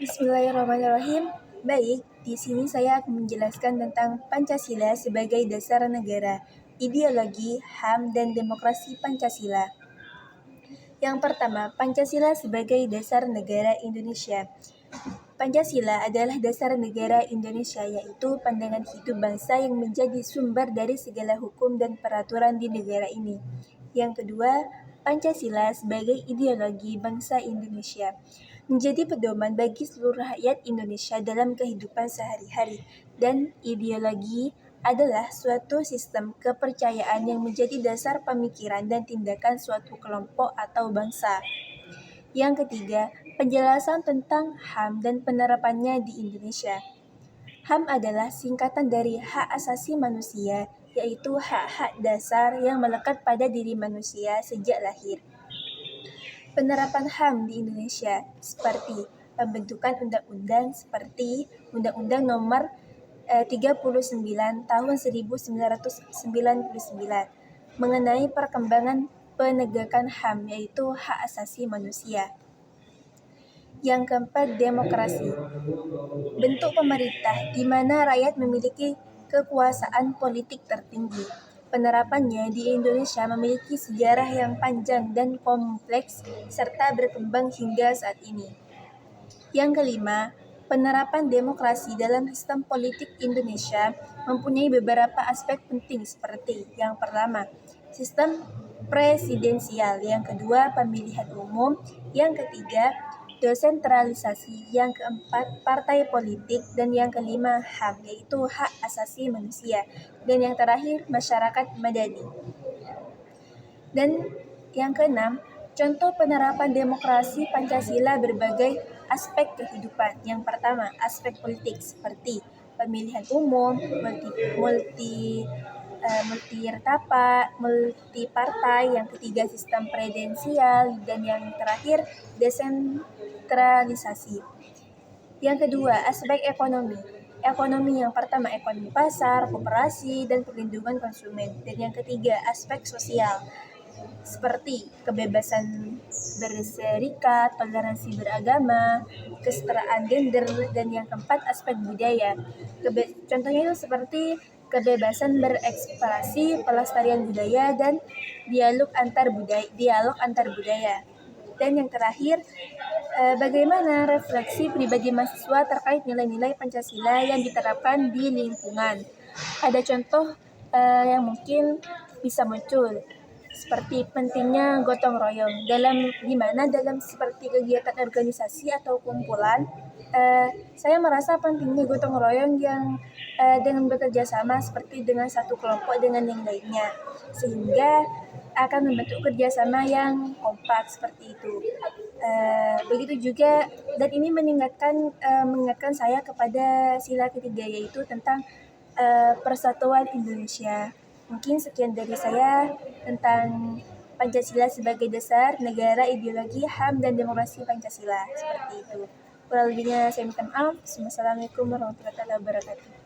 Bismillahirrahmanirrahim. Baik, di sini saya akan menjelaskan tentang Pancasila sebagai dasar negara, ideologi, HAM, dan demokrasi Pancasila. Yang pertama, Pancasila sebagai dasar negara Indonesia. Pancasila adalah dasar negara Indonesia, yaitu pandangan hidup bangsa yang menjadi sumber dari segala hukum dan peraturan di negara ini. Yang kedua, Pancasila sebagai ideologi bangsa Indonesia menjadi pedoman bagi seluruh rakyat Indonesia dalam kehidupan sehari-hari, dan ideologi adalah suatu sistem kepercayaan yang menjadi dasar pemikiran dan tindakan suatu kelompok atau bangsa. Yang ketiga, penjelasan tentang HAM dan penerapannya di Indonesia. HAM adalah singkatan dari hak asasi manusia, yaitu hak-hak dasar yang melekat pada diri manusia sejak lahir. Penerapan HAM di Indonesia seperti pembentukan undang-undang seperti Undang-Undang Nomor 39 Tahun 1999 mengenai perkembangan penegakan HAM, yaitu hak asasi manusia. Yang keempat, demokrasi. Bentuk pemerintah di mana rakyat memiliki kekuasaan politik tertinggi. Penerapannya di Indonesia memiliki sejarah yang panjang dan kompleks serta berkembang hingga saat ini. Yang kelima, penerapan demokrasi dalam sistem politik Indonesia mempunyai beberapa aspek penting seperti yang pertama, sistem presidensial, yang kedua, pemilihan umum, yang ketiga, desentralisasi, yang keempat, partai politik, dan yang kelima, HAM, yaitu hak asasi manusia, dan yang terakhir, masyarakat madani. Dan yang keenam, contoh penerapan demokrasi Pancasila berbagai aspek kehidupan. Yang pertama, aspek politik seperti pemilihan umum, multipartai, yang ketiga sistem presidensial, dan yang terakhir desentralisasi. Yang kedua, aspek ekonomi. Ekonomi yang pertama, ekonomi pasar, koperasi, dan perlindungan konsumen. Dan yang ketiga, aspek sosial seperti kebebasan berserikat, toleransi beragama, kesetaraan gender, dan yang keempat, aspek budaya. Contohnya itu seperti kebebasan berekspresi, pelestarian budaya, dan dialog antar budaya. Dan yang terakhir, bagaimana refleksi pribadi mahasiswa terkait nilai-nilai Pancasila yang diterapkan di lingkungan. Ada contoh yang mungkin bisa muncul seperti pentingnya gotong royong dalam seperti kegiatan organisasi atau kumpulan. Saya merasa pentingnya gotong royong yang dengan bekerja sama seperti dengan satu kelompok dengan yang lainnya, sehingga akan membentuk kerjasama yang kompak seperti itu. Begitu juga, dan ini mengingatkan saya kepada sila ketiga, yaitu tentang persatuan Indonesia. Mungkin sekian dari saya tentang Pancasila sebagai dasar negara, ideologi, HAM, dan demokrasi Pancasila. Seperti itu. Kurang lebihnya saya minta maaf. Wassalamualaikum warahmatullahi wabarakatuh.